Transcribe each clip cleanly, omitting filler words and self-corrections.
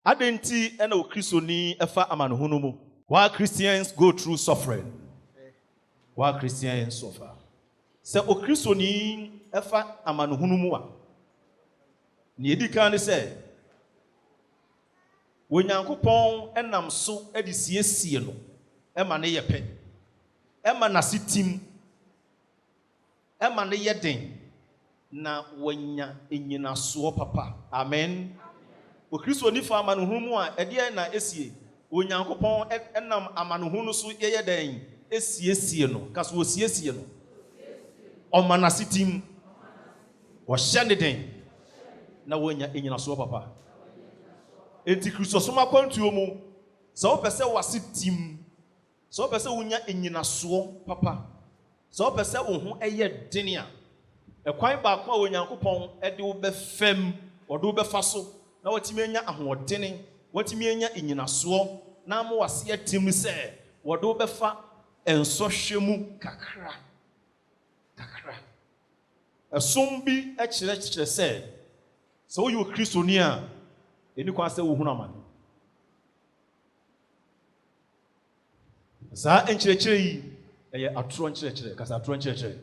Adenti ena Okristoni efa amanuhunu mu. Why Christians go through suffering? Why Christians suffer? Se Okristoni efa amanuhunu mu a. Ni edi kan ne se Onyankopɔn enam so edi siesie no ema ne yepe. Ema na sitim. Ema ne yeden. Na wanya enyina so papa. Amen. Okristoni fa amanuhunu mu a ede na esie. Onyankopɔn enam amanuhunu so yeyeden esiesie no. Kaso osiesie no. Oma na sitim. Wo hyɛ ne den. Na wanya enyina so papa. Enti Kristo soma kwantuo mu. Sɛ wo pɛsɛ wasitim. Sɛ wo pɛsɛ wonya enyina so papa. Sɛ wo pɛsɛ wo ho ɛyɛ den a ekwan baako a Onyankopɔn ɛde wo bɛfam, ɔde wo bɛfa so, na watimi anya ahoɔdene, watimi anya enyinasoɔ, na mo wase atim sɛ wɔde wo bɛfa ensɔhwɛ mu kakra. Ɛsom bi ɛkyerɛkyerɛ sɛ woyɛ Okristoni a eni kwa sɛ wo hunu amane. Saa enkyerɛkyerɛ yi ɛyɛ atoro nkyerɛkyerɛ, kasa atoro nkyerɛkyerɛ.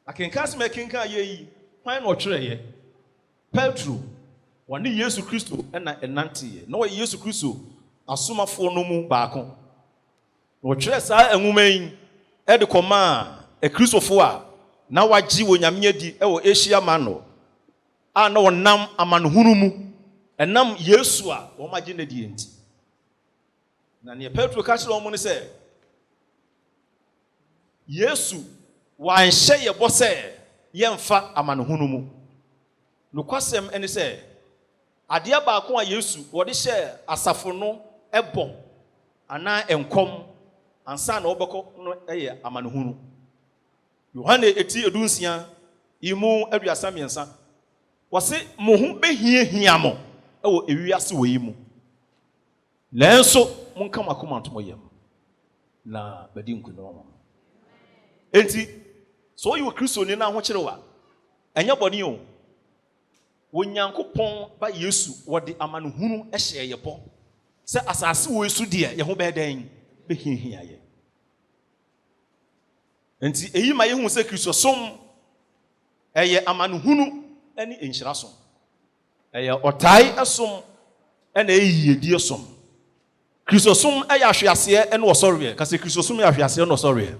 Akenkan me kenkan yi kwan na ɔtwerɛyɛ Petro wɔne Yesu Kristo ɛna ɛnanteɛ na wɔyɛ Yesu Kristo asomafoɔ no mu baako na ɔtwerɛ saa enwuma yi ɛde kɔma Kristofo a na wagye wɔ Nyame adi ɛwɔ Asia Minor a na wɔnam amanuhunu mu ɛnam Yesu a wɔn agye na die nti na ne Petro ka kyerɛ wɔn ne sɛ Yesu wanhyɛ yɛ bɔ sɛ yɛmfa amanuhunu mu. Nokwasɛm ɛne sɛ adeɛ baako a Yesu wɔde hyɛ asafo no ɛbɔ anaa ɛnkɔm ansa na wɔbɛkɔ no ɛyɛ amanuhunu. Yohane eti edunsia imu aduasa miɛnsa wɔse mo ho behiahia mo ɛwɔ ewiase wɔ yi mu. Nanso monka makoma ntomo yam na badi nkuno. Enti so you Kristoni na ho kyerɛ wa ɛnyɛ bɔne o. Onyankopɔn ba Yesu wɔde amanuhunu ɛhyɛ yɛ bɔ sɛ asase wɔ Yesu deɛ yɛ ho bɛdan behiahia yɛ. Enti eyi ma yehu sɛ Kristo som ɛyɛ amanuhunu ɛne enhyira som. Ɛyɛ ɔtae ɛsom ɛna ɛyɛ yedie som. Kristo som ɛyɛ ahweaseɛ ɛne ɔsɔreɛ. Kase Kristo som yɛ ahweaseɛ ɛne ɔsɔreɛ.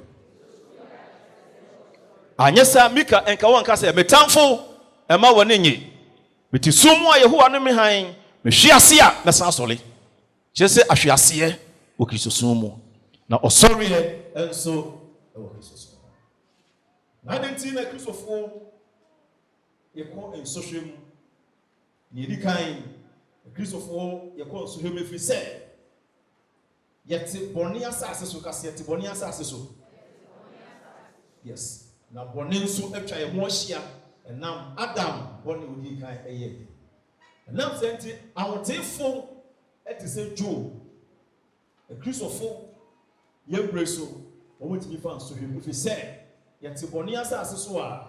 Anyesa Mika enka wanka sɛ metamfo ɛma wɔne nye. Meti som a Yehowa no me han, me hwease a mɛsan asɔre. Kyerɛ sɛ ahweaseɛ wɔ Kristo som mu. Na ɔsɔreɛ ɛnso ɛwɔ Kristo som. Na denti na Kristofo yɛkɔ nsɔhwɛ mu. Ne yɛdi kan Kristofo yɛkɔ nsɔhwɛ mu efiri sɛ yɛte bɔne asase so kase yɛte bɔne asase so. Yes. Na bɔne nso atwa yɛ ho ahyia ɛnam Adam bɔne odi kan ɛyɛ. Ɛnam sɛ nti ahotefo ɛte sɛ Job. Kristofo yɛbrɛ so wɔn tumi fa nsɔhwɛ mu efiri sɛ yɛte bɔne asase so a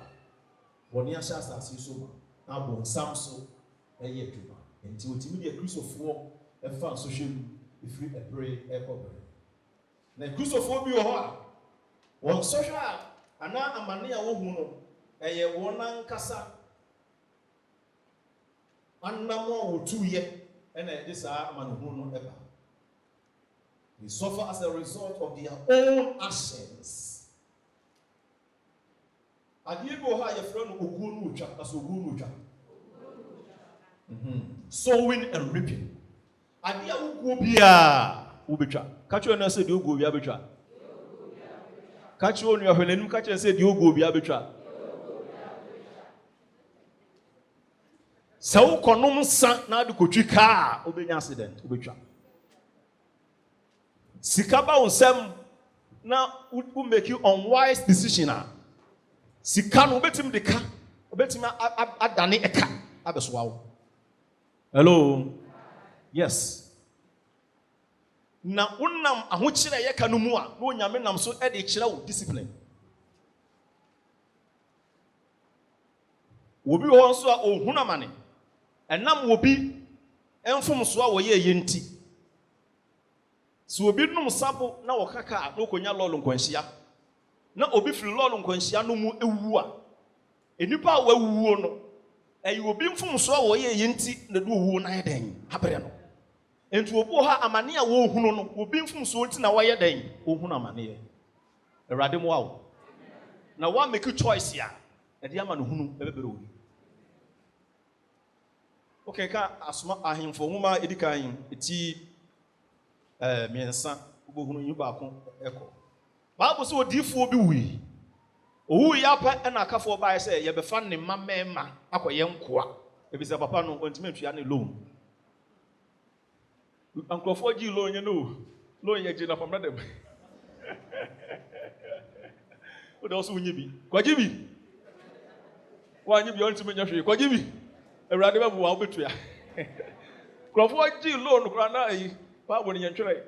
bɔne ahyɛ asase so ma na bɔnsam so ɛyɛ adwuma. Nti otumi deɛ Kristofoɔ ɛfa nsɔhwɛ mu efiri ɛbrɛ ɛkɔbrɛ. Na Kristofoɔ bi wɔ hɔ a wɔn nsɔhwɛ a ana amane a wohu no ɛyɛ wɔn ankasa anam a wotuyɛ ɛna ɛde saa amanuhunu no ɛba. They suffer as a result of their own actions. Adeɛ bi wɔ hɔ a yɛfrɛ no oguo no otwa, aso oguo no otwa. Sowing and reaping. Adeɛ a woguo biara wobɛtwa. Ka kyerɛ no sɛ deɛ woguo biara bɛtwa. Kachi onu ya hwenenim kachi nse di ogo obi abetwa. Sa wo konom nsa na ade kotwi kaa obenya accident obetwa. Sika ba onsem na wo make you unwise decision a. Sika no obetim de ka, obetim adane eka abesoa wo. Hello. Yes. Na unam ahokyere ye ka no mu a no nyame nam so e de kyerɛ wo discipline. Obi ho nso a ohunamane ɛnam obi ɛmfom so a wɔyɛ yɛnti so obi nom sabo na wɔkaka na okonya lɔlo nkwanhyia na obi firi lɔlo nkwanhyia no mu ewu a enipa a wawuo no ɛyɛ obi mfom so a wɔyɛ yɛnti na de owu na yɛ den abere no enti obi ha amane a wɔhunu no obi mfom so nti na wɔyɛ den ohunu amane Awurade mo awo na wa make choice ya ɛde ama no hunu ɛbɛbere obi okay ka asoma ahemfo homa edikan eti miensa obohunu yi baako ɛkɔ Bible sɛ odiifo bi wi owu ya pa ɛna akafo bae sɛ yɛbɛfa ne mamɛma akɔyɛ nkoa ebi sɛ papa no ontime ntua ne loan ankrofo gi loan ye no loan ye gi na famra dem o de also unyi bi kwaji bi wanyi bi ontime nya hwe kwaji bi Awurade ba bu wa obetua krofo gi loan kura na ayi Bible ne ntwere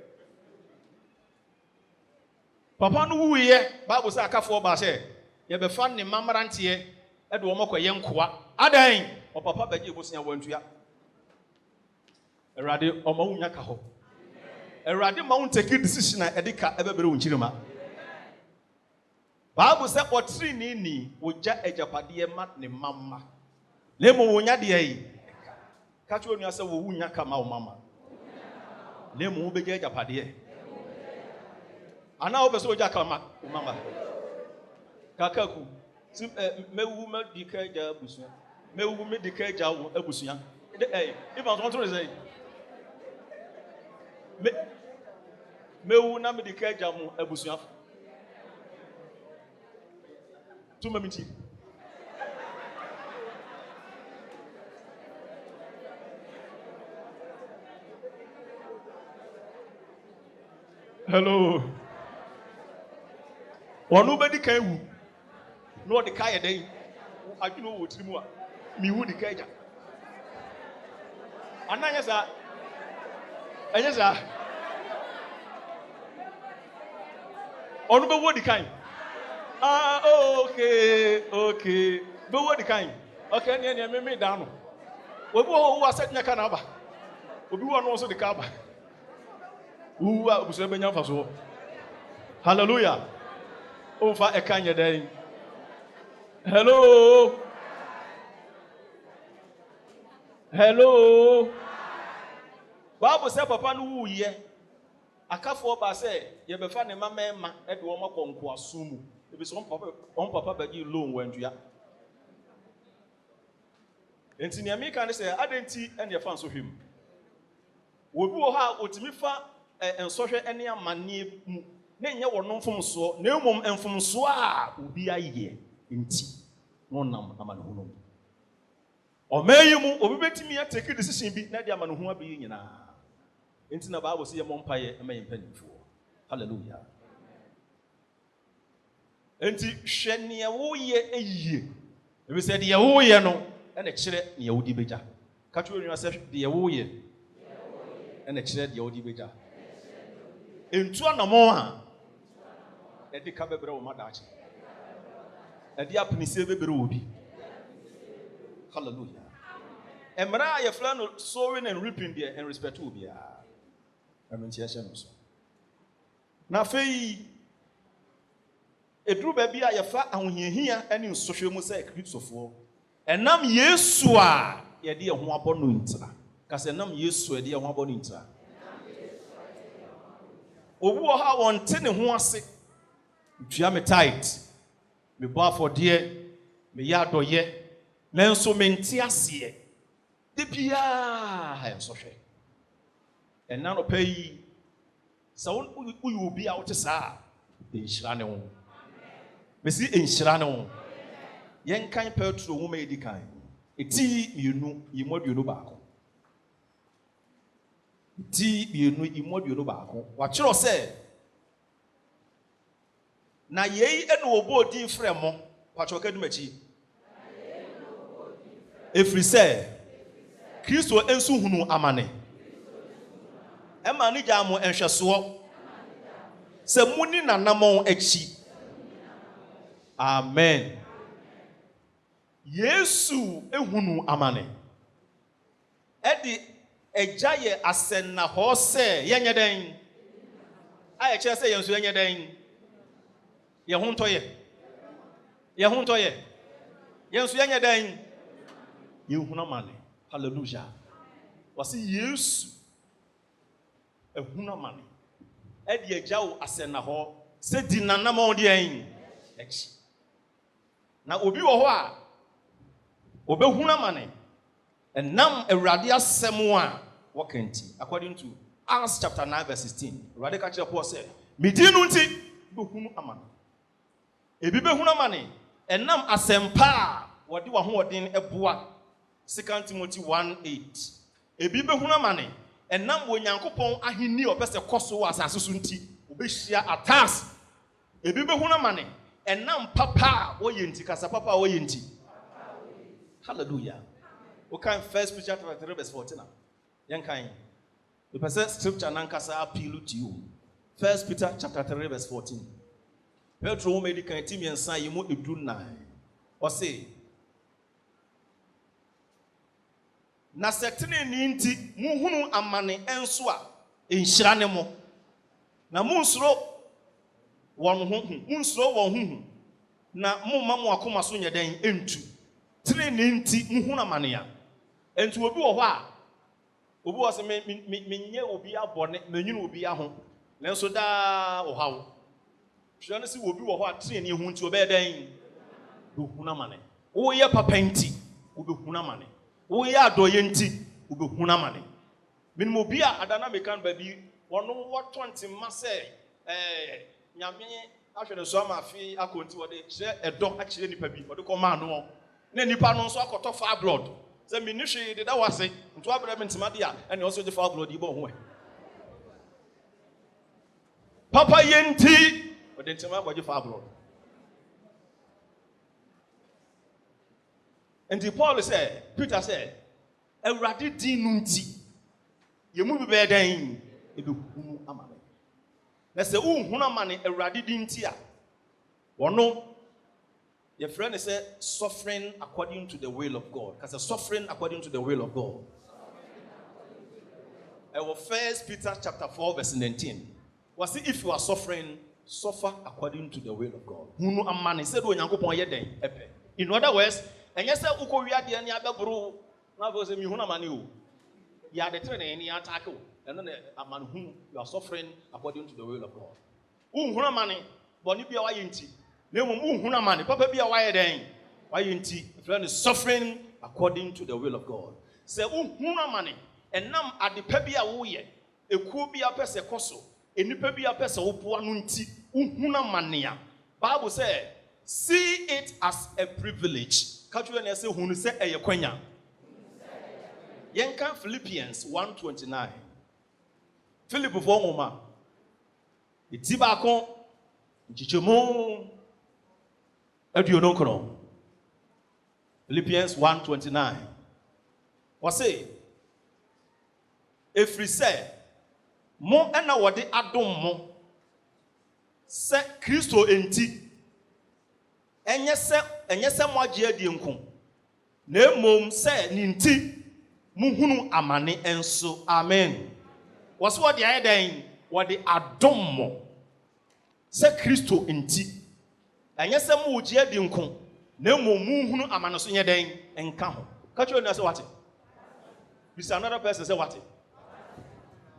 papa no wuye Bible sɛ akafo ba sɛ yɛbɛfa ne mamranteɛ ɛde wɔn akɔyɛ nkoa adan o papa bɛgye bosia wantua Awurade ɔma wunya ka hɔ Awurade ma wo take decision a ɛde ka ɛbɛbere wo nkyirima Bible sɛ ɔtiri ni ogya agyapadeɛ ma ne mama lemo wonya de yi ka kyerɛ onua sɛ wo wunya ka ma wo mama lemo wo bɛgya agyapadeɛ ana wo bɛ sɛ ogya ka ma wo mama kakaku mewu medika ja busua mewu medika ja wo abusua even so to say mewu na medika ja mo abusua to mamiti hello wonu medika ewu no de kai den adwuno wo tirimu a mihu de kai ja ananya sa anya sa onu be wo de kai okay be wo de kai okay ne me da no obi wo aset nya ka na aba obi wo no so de ka aba obuso be nya fa so hallelujah Ofa ekanye den. Hello. Bible say papa no wuye. Akafo ba say ye befa ne mamema e de wo makonko asumu. Ebi so on papa bagi loan wantua. Enti ne amika ne say adenti ene ye fa so hwem. Obi wo ha otimi fa ensohwe ene amane mu. Na enye wono mfomso na emom mfomso a obi aye enti wonam amanehu o mayimu obi betimi ya take decision bi na de amanehu abeyi nyina enti na Bible say yemo mpaye emaye mpanifo hallelujah enti hwe ne wo ye eyiye ebi say de wo ye no na kire ne wodi beja ka twa onwa say de wo ye na kire de wodi beja entu anamo a edi ka bebre wo madachi edi apnise bebre obi hallelujah emra ye fla no sowing and reaping there in respect to obi a amentia hye no so na fei edru ba bia ye fa ahohiahia ene nsohwe mu say kristofo enam Yesu a ye de ho abɔ no ntira ka se enam Yesu a de ho abɔ no ntira obi wo ha wonte ne ho ase dua me tight me bo afɔdeɛ me ya dɔyɛ nanso me nte aseɛ de bia ha nsohwɛ ɛna no pɛyi sɛ wo obi a wote saa enhyira ne ho besi enhyira ne ho yɛn kan Petro wo ma edi kan eti mienu yimoduonu baako eti mienu yimoduonu baako wa kyerɛ sɛ na yei ene obo din fremo pacho kadumachi efri se Kristo ensu hunu amane ema ni jamo enhweso se muni nanamon achi amen Yesu ehunu amane Edi ejaye asenna ho se yenye den. Aye kire se yensu yenye den. Ye ho ntoye. Ye ho ntoye. Yensu yenye den. Ye huna mane. Hallelujah. Wasi Yesu ehuna mane. Edi ejawo asenna ho se di nanam on de en. Echi. Na obi wo ho a obehuna mane. Enam Awurade asɛm a wɔkanti according to Acts chapter 9 verse 16. Awurade ka kyerɛ Paul sɛ medi no nti behunu amane. Ebi behunu amane enam asɛmpa a wɔde wɔhoɔden ɛboa 2 Timothy 1:8. Ebi behunu amane enam Onyankopɔn ahenni ɔpɛ sɛ kɔso wɔ asase so nti obehyia attacks. Ebi behunu amane enam papa a wɔyɛ nti kasa papa a wɔyɛ nti. Hallelujah. Okay, 1 Peter chapter 3 verse 14. Yankai. The person scripture nankasa appeal to you. 1 Peter chapter 3 verse 14. Petro made the team and say you mo edu 9. Or say na setene ni nti muhunu amane enso a enhyira ne mo. Na munsuro won ho munsuro won ho na mumma mo akoma so nyeden entu. Tene ni nti muhunu amane ya. Enti obi wo ho a obi wo se menye obi abone manyunu obi aho nanso da wo hawo hwe no se obi wo ho a tene ne hu nti obeden do huna mane wo ye papa nti obi huna mane wo ye adoye nti obi huna mane minimo obi a adana mekan ba bi wono wo tonti ma se nyame ahwe ne so ama afi akonti wo de hye edo a kire nipa bi wo de ko ma no na nipa no so akoto fa blood. Say ministry did that was it. Into Abraham Timadia and also the fall blood you Papa Yenti, but then Tima was your fall blood. And the Paul said, Peter said, a radidi nunti. You move better than you amane. Let's say, huna money a radidi ntia. Or no. Your friend is suffering according to the will of God. Because suffering according to the will of God. Our 1 Peter chapter 4 verse 19. Was it if you are suffering, suffer according to the will of God. Hunu amani said when yanko pon yeden epe. In other words, and yes, uko wiade ani abebro na go say mi hunu amani o. Ya de trene ani attack o. And then amani hunu you are suffering according to the will of God. Hunu amani boni bia wa yenti. Papa be a wire then. Why friend is suffering according to the will of God. Say huna money and nam at the pebia woye a cool be a pesa coso, a nipa be a pesa upuanunti, mania. Bible said, see it as a privilege. Catch you and say who say a yaquenya. Yanka Philippians 1:29. Philip of Wongoma. The Tibacon, Chichomo. Philippians 1:29. What say? If we say, mo ena wade adom mo se Kristo enti enye se mo agye adi nko na emom se ni nti muhunu amane enso amen. Was what the ayeden wade adom mo se Kristo enti enye se mo agye adi nko na emom muhunu amane so nyeden enka ho. Catch you na say what? This another person say what?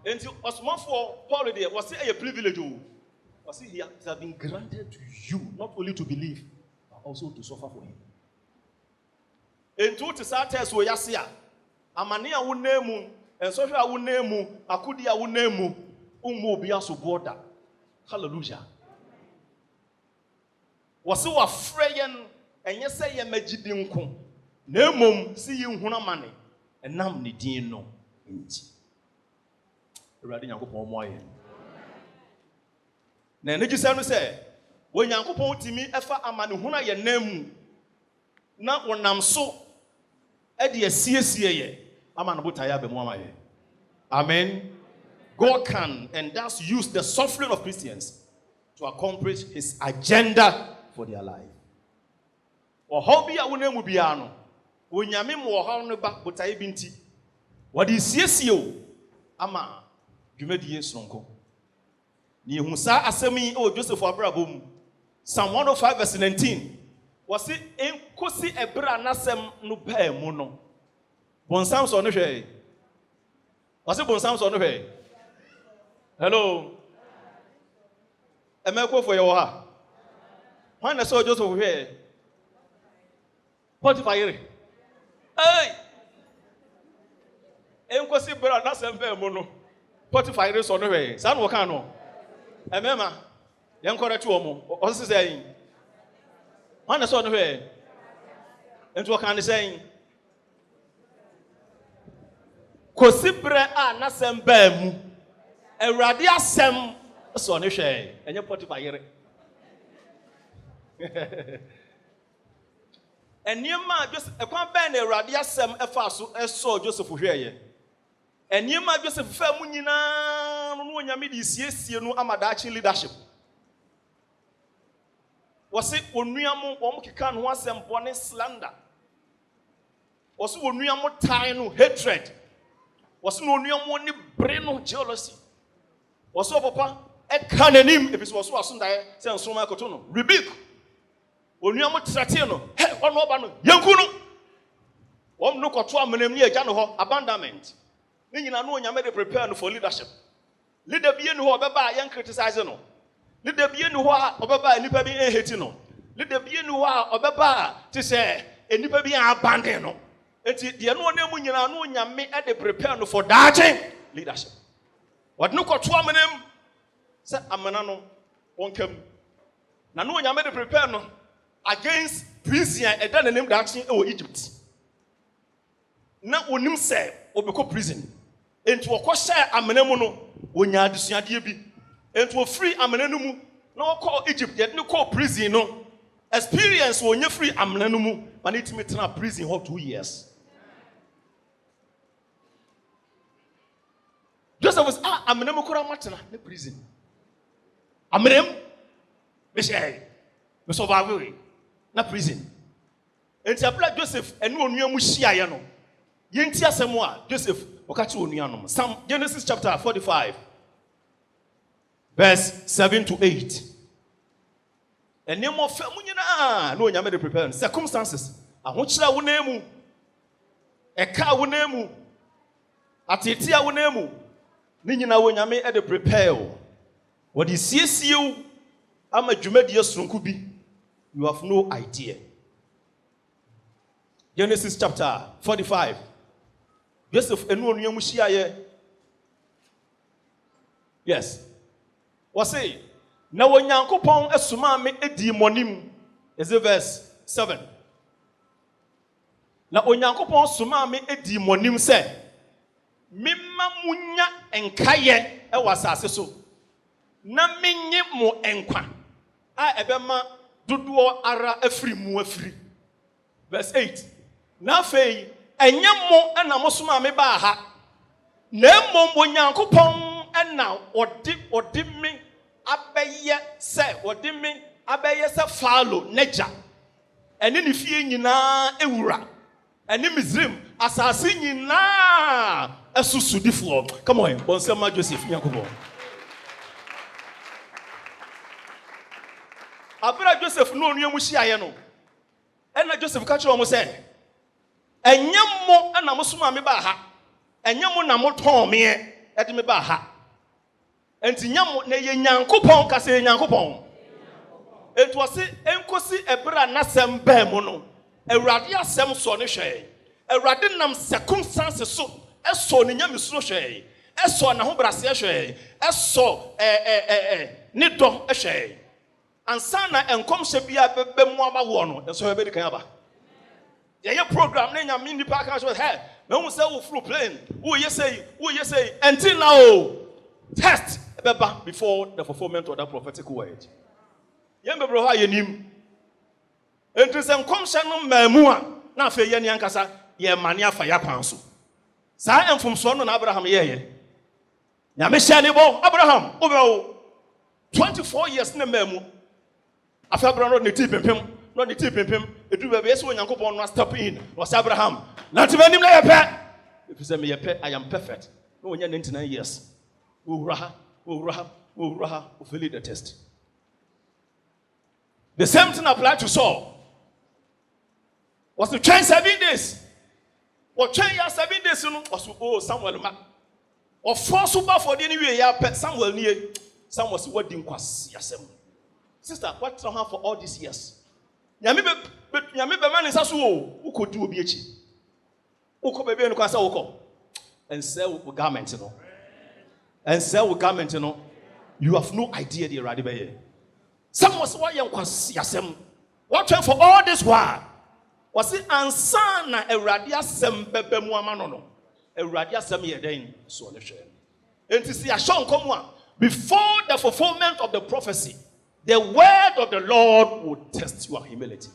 And Osman for Paul there was a privilege. Was he has been granted to you not only to believe but also to suffer for him. And to start test we yasia amania wo nemu and social wo nemu akudia wo nemu ummo bia so border. Hallelujah. Was so afrayen and yes say ye magidi nko na emom si ye nhuna mane enam ne din no enti Awurade Nyankopɔn mo aye na ene gisa no se wo Nyankopɔn timi efa amane huna ye namu na wonam so e de asiesie ye amane botaye abemu amaye. Amen. God can and does use the suffering of Christians to accomplish his agenda for their life. O hobi a wonamu bia no wonyame mo ho no ba botaye binti What is CSO? Ama, Jumedi Sonko. Ni Musa Asemi o Joseph Abraham. Psalm 105 verse 19. Was it in Kosi Ebra Nasem no pay mono? Bon Psalms on the way. Was it Bon Psalms on the way? Hello. Emeko for your ha. When I saw Joseph here. What if I hear? Hey! Enkosi Ebra Nasem pay mono. What if I hear on the way? San Wakano. Emema. Young correct to Omo. What's he saying? When I saw the way. And what can he saying? Kosibre a nasem bemu. Eradi asem so ne hwe. Enye Potiphar yere. Eniema Joseph ekwan ben na eradi asem efa so eso Joseph hwe ye. Eniema Joseph fa mu nyina no onyame di siesie no amadachi leadership. Wasi onuamu omkeka no asem bone slander. Wasi onuamu tie no hatred. Wasi onuamu ni breno jealousy. Wasi papa e kananim ebiso waso asunda se nsoma ekoto no rebuke. Onuamu trate no he ono oba no yanku no. Wom no koto amenam ni agya no ho abandonment. Ni nyina no onyame de prepare no for leadership. Leader bi enu ho obeba yan criticize no. Leader bi enu ho a obeba nipa bi en hate no. Leader bi enu ho a obeba ti se enipa bi an abandon no. Enti de no onemu nyina no onyame e de prepare no for that leadership. What no koto amenam se amana no wonkam. Na no onyame de prepare no against prison e da nanim da action e Egypt. Na onim se obekọ prison. Enti wokọ share amana mu no wonya adusuade bi. Enti wo free amana no mu na wokọ Egypt yet no call prison no. Experience wonya free amana no mu but it me tena prison for 2 years. Joseph was amana mu kora matena na prison. Amana me share me survive na prison. Enti abla Joseph enu onua mu hia ye no. Yenti asemo a Joseph okachi onuanom. Psalm Genesis chapter 45 verse 7 to 8. Enemo famu nyina no onyame de prepare circumstances. Ahochira wo na emu. Eka wo na emu. Atete a wo na emu. Ni nyina wo onyame e de prepare. What is CSU ama dwumadi asronku bi. You have no idea. Genesis chapter 45. Joseph enu onua mu hia ye. Yes. What say? Na wonyankopon asuma me edi monim. Is it verse 7? Na onyankopon suma me edi monim se mimma munya enkaye e wasase so. Na menye mo enkwa. A ebema dodo ara afri mu afri. Verse 8. Na fei enye mo na mo suma me ba ha. Na mmom onyankopon na odi me abeye se falo neja. Eni ni fie nyina ewura. Eni Misrim asase nyina esusudifo. Come on, Bonsema Joseph Nyankopon. Abra Joseph no onua mu hia ye no. Ena Joseph ka kire o mo se enye mo na mo suma me ba ha. Enye mo na mo ton me e de me ba ha. Enti nyamo na ye Nyankopon ka se Nyankopon. Enti wose enkosi ebra nasem ba mu no. Ewrade asem so ne hwe. Ewrade nam circumstances so eso ne nyamesuro hwe. Eso na ho brase hwe. Eso ne do hwe. Ansa na enkom hye bia bebe mu aba wo no. Enso be di kan aba. Ye program na nyame nipa kan so he. Na hu se wo flew plane. Wo ye say until now test beba before the fulfillment of that prophetic word. Yem be bro ha yenim. Enti se enkom hye no mamu a na afa ye ne ankasa ye mane afa ya kwan so. Sa enfomso no na Abraham ye. Nyame hye ne bo Abraham obewo 24 years na mamu. Afa Abraham no ti pempem no ne ti pempem edu be be se Onyankopon no step in was Abraham na ti manim na ye pe If you say me, I am perfect. No, when you're 99 years. Uraha, fill the test. The same thing applied to Saul. Was to train 7 days. Or train 7 days, was Samuel. Or 4 super for the anyway, Samuel near. Some was what didn't quas yasem. Sister, what's on for all these years? Yamibe man is also who could do BH. Who could be in Quasa and sell garments, And sell garments, You have no idea, dear Radibaye. Some was what young quas yasem. What for all this while? Was it ansana a radia sem bebe muamanono? A radia sem yedain, so the shame. And to see a shon come one. Before the fulfillment of the prophecy, the word of the Lord will test your humility,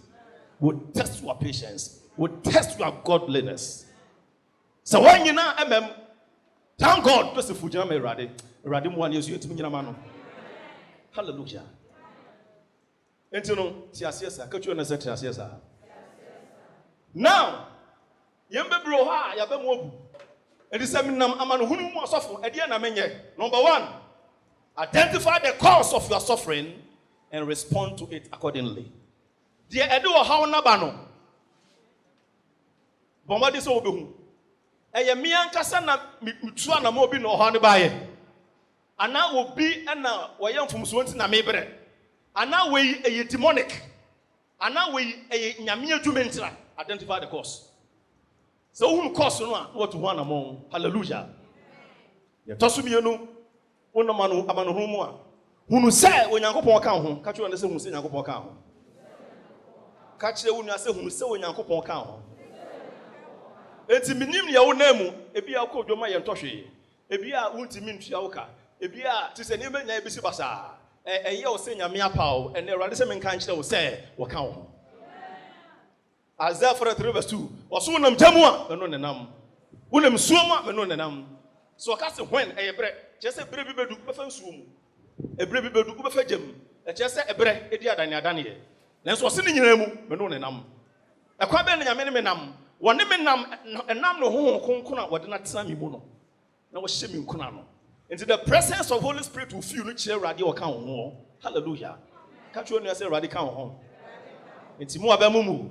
will test your patience, will test your godliness. So when you know, thank God, just if you jam Radim one years you to me, hallelujah. And you know, Tiasiasa, could you understand Tiasiasa? Now, Yembe Broha, Yabemobu, and the seminam Aman was suffering at the end of number 1. Identify the cause of your suffering and respond to it accordingly. Dear Edu how nabano. Bomba this obehu. Eye mi ankasa na mitua na mo bi no ho ne baye. Ana obi na woyam fumso nti na mebre. Ana we eye demonic. Ana we eye nyame adwuma ntira. Identify the cause. So who cause no a what ho na mo. Hallelujah. Ye tosu mi enu Una manu amanu humwa. Hunu se onyankopon ka ho. Ka chwe se hunu se onyankopon ka ho. Ka chwe unu se hunu se onyankopon ka ho. Enti minim ye wo namu, ebi a ko dwoma ye ntohwe. Ebi a untimi ntua wo ka. Ebi a ti se ne menya ebisi basa. Eye wo se nyame apawo, ene Awurade se menka nkyere wo se wo ka ho. Isaiah 43:2. Oso nam jamu a eno nenam. Wonam suoma eno nenam. So ka se when eyebre just say brebe bedu befa nsuom e brebe bedu ko befa jam e just say ebre edi adane ye nanso se ne nyina mu me no ne nam e kwa be ne nyame ne me nam wone me nam enam no ho konkon a wode na tena mi mu no na wo hye mi nkuna no into the presence of Holy Spirit will feel no kire rade o ka ho. Hallelujah. Ka tro no say rade ka ho enti mu abamumu.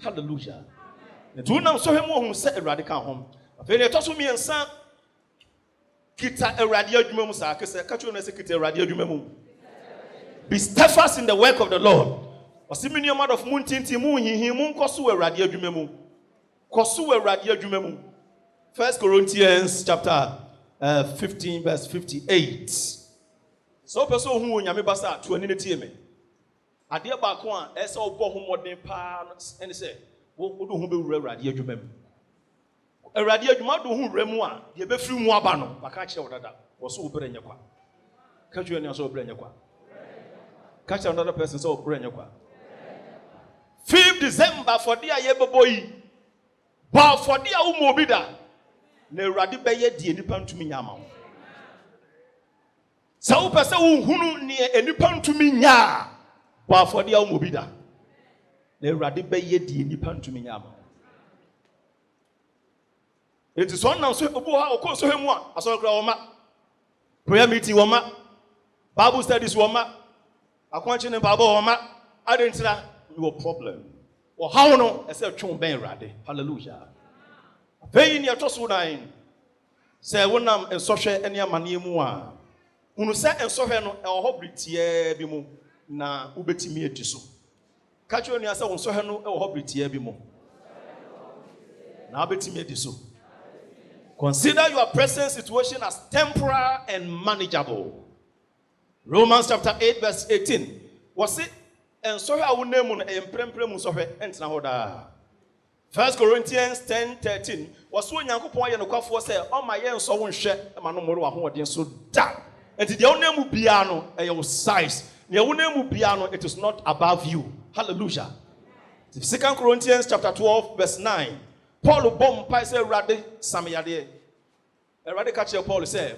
Hallelujah. Ne tu nam so hemu ho say rade ka ho afei ne to so mi ensa kita Awurade adwuma mu sa akese ka tro no say kita Awurade adwuma mu. Be steadfast in the work of the Lord. Osimini amount of muntinti mu hihi mu nkoso Awurade adwuma mu. Koso Awurade adwuma mu. 1 Corinthians chapter 15 verse 58. So person hu nyame basa to ani ne tie me. Ade ba ko a ese obo ho modern pa ene se wo do hu be wura Awurade adwuma mu. Awurade adwuma do hu wura mu a ye be firi mu aba no baka kire wodada wo so obere nyekwa. Ka twa ni so obere nyekwa. Catch another person so obere nyekwa. 5th December for dia ye beboyi. Ba for dia wo mo bi da. Na Awurade beye die nipa ntumi nyama wo. Sa wo pese wo hunu ne enipa ntumi nya. Ba for dia wo mo bi da. Na Awurade beye die nipa ntumi nyama. It is one now so obo ha okọ so hemu a aso kra wo ma. Prayer meeting wo ma. Bible studies wo ma. Akwanche ne Bible wo ma. Adentira your problem. Or how no except chon ben Awurade. Hallelujah. Very near to so nine. Say wonam ensohwe ene amane mu a. Unu say ensohwe no e ho britie bi mu na ubetimi edi so. Ka che onu ase ensohwe no e ho britie bi mu. Na ubetimi edi so. Consider your present situation as temporal and manageable. Romans chapter 8 verse 18. Was it ensohwe a wonam no e mprempre mu sohwe entina ho da. 1 Corinthians 10:13 was so Nyankopon aye nokwafo say o ma ye nso wo nhwe ma no moro wa hoden so da enti de wonam bia no e your size ne wonam bia no it is not above you. Hallelujah. 2 Corinthians chapter 12 verse 9 Paul bom pai say Awurade samyade Awurade ka che Paul say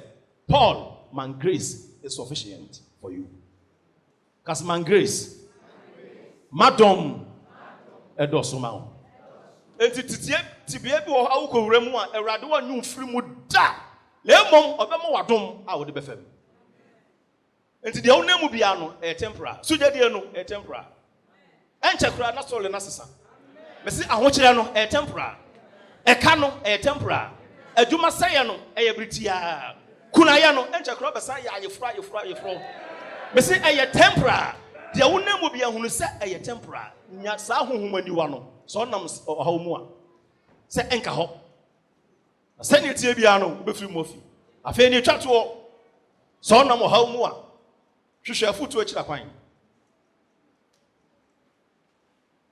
Paul, my grace is sufficient for you. Cause my grace madam edosuma. enti tibia bi wo ha wokowura mu a Awurade wa nyu mfiri mu da lemom obema wadom a wo de befam enti de wona mu bia no temporary suje de no temporary enche kura na sole na sesa mesi ahokyere no temporary eka no temporary adwuma seye no britia kunaya no enche kura besa ya ayefro mesi temporary de wona mu bia hunu se temporary nya sa hohomani wa no so nam ha mu a se enka ho se ne tie bia no be firi mu ofi afi ni twato so nam ha mu a hwehwe afutuo akira kwan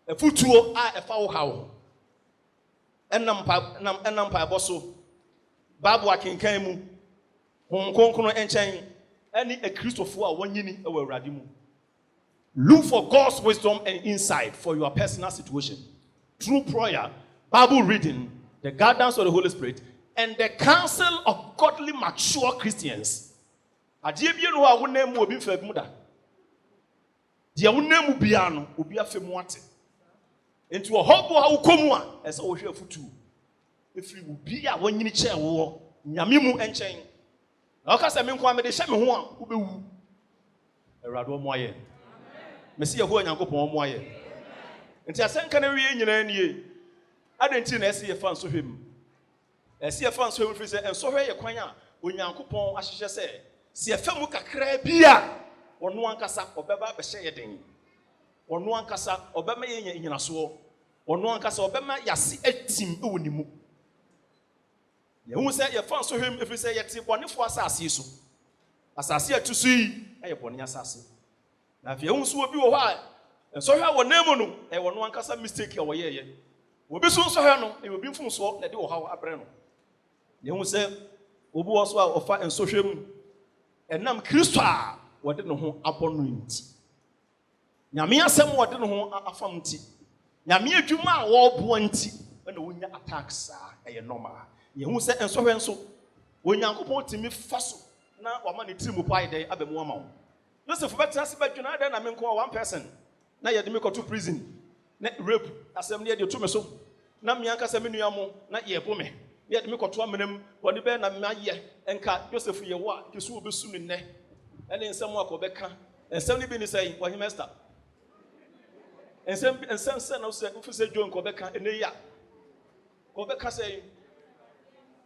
afutuo a efa wo ha wo enam pa boso babu akenkan mu honkonkno enchen ani akristofo a wanyini ewa Awurade mu. Look for God's wisdom and insight for your personal situation through prayer, Bible reading, the guidance of the Holy Spirit, and the counsel of godly mature Christians. Adiebi no a wonam mu obi mfam da. Dia wonam mu bia no obi afemu ate. Enti wo hobo ha wokomu a ese wo hwe afutu. Efiri wo bia wonyini che wo nyame mu enchen. Na o ka se me nko amede hye me ho a wo bewu. Awurade o mo aye. Mesi Yehowa Nyankopɔn mo aye. Enti asenka na wie nyina nie. Adenti na ese ye fa nso hwem. Ese ye fa nso hwem fi se enso hwe ye kwan a Onyankopɔn ahyehye se se ye fa mu kakra bia ono ankasa obeba be hye ye den. Ono ankasa obema ye nyinaso. Ono ankasa obema yase atim ewo nimu. Ye hu se ye fa nso hwem efi se ye te bonefo asase so. Asase atusu yi eye bone asase. Na afia unsu obi wo ha enso hwa wo nemu no wo no ankasa mistake a wo ye obi so nso hwa no obi mfunso na de wo ha abre no ne hu se obi wo so a ofa enso hwa mu enam Kristo a wo de no ho abonu nti nyame asem wo de no ho afam nti nyame adwuma a wo bo nti na wonya attacks a eye normal ye hu se enso hwa nso Onyankopɔn timi fa so na wa ma ne tiri mu pai dai abamu ama wo Joseph better say be dwuna dey na me nko one person na ye de me to prison na rape asem na ye de to me so na me anka se me nua mo na ye bo me ye de me to amenam woni be na me aye enka Joseph ye wo a kesu obesu ne ne ene nsem akobeka ensem ni bi ni say wa himester ensem se na so fu se John kobeka ene ya kobeka say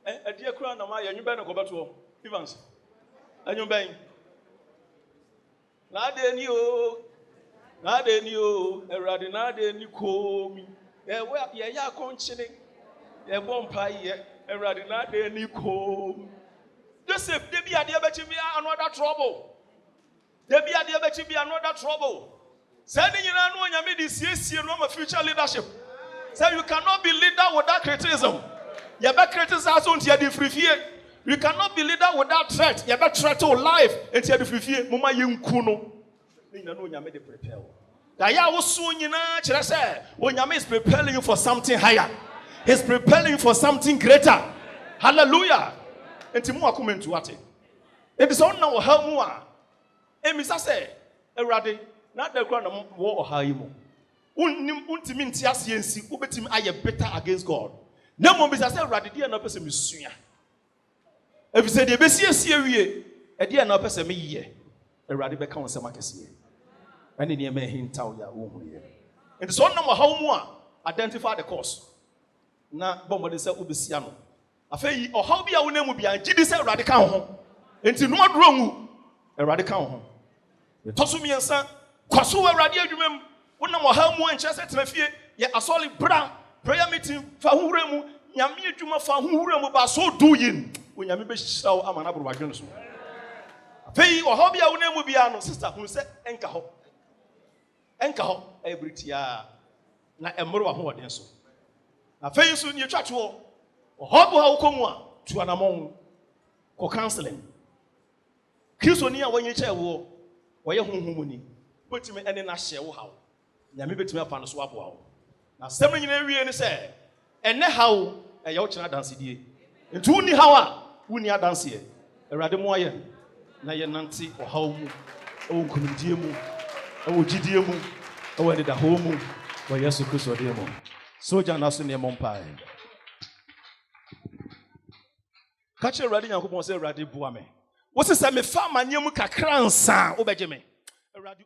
ade akura na ma ye nwube na kobeto Evans anyumben na de ni o Awurade na de ni komi ye ya konchine ye bompa ye Awurade na de ni komi Joseph de bia de bechi bia another trouble say ni nyina no nyame de siesie no ma future leadership say you cannot be leader without criticism ye be criticize on tie de frifie. You cannot be leader without threat. You better threat to life. And tell the free mama yunkuno. You know you made prepare. Daya was soon when Yame is preparing you for something higher. He's preparing you for something greater. Hallelujah. And Timua come into what it is on now how more. And Mr. Say, Erade, not the ground of war or Haimo. Untimin Tiasiensi, Ubetim I better against God. No more Mr. Say, Radidi and person is if you say the best year, a dear no person me ye, a radical council markets ye. And in your main town, ya womb ye. And the son number how more identify the cause. Na bomba de Ubisiano. A fay or how be our name will be a GDC radical home. And to not wrong a radical home. The Tosumi and son, Kwasua radio, you remember one number how more and chest at my fear, yet a solid bra prayer meeting for who Yami Juma for who ba so doing. When you be show amana bro wadwon so pay or hobby a wona mu bia no sister hu se enka ho ebritia na emro wa ho woden so na pay so ni twatwe o hobby ha ukomu a tu anamon ko counseling Kristo ni a wonye che wo wo ye honhom ni betime ene na hye wo ha nyame betime afa no so abo ha na sem nyina wie ni se ene ha wo e ye wo kina dance die ntu ni ha wa wuni adanse e Awurade mo aye na ye nante o haw mu o nkunimdie mu o gidie mu o wede da ho mu wo Yesu Kristo de mu Soja na so ne mompae. Ka kire Awurade Nyankopɔn sɛ Awurade boa me. Wo se sɛ me fa amanyɛ mu kakra nsa wo bɛgye me. Awurade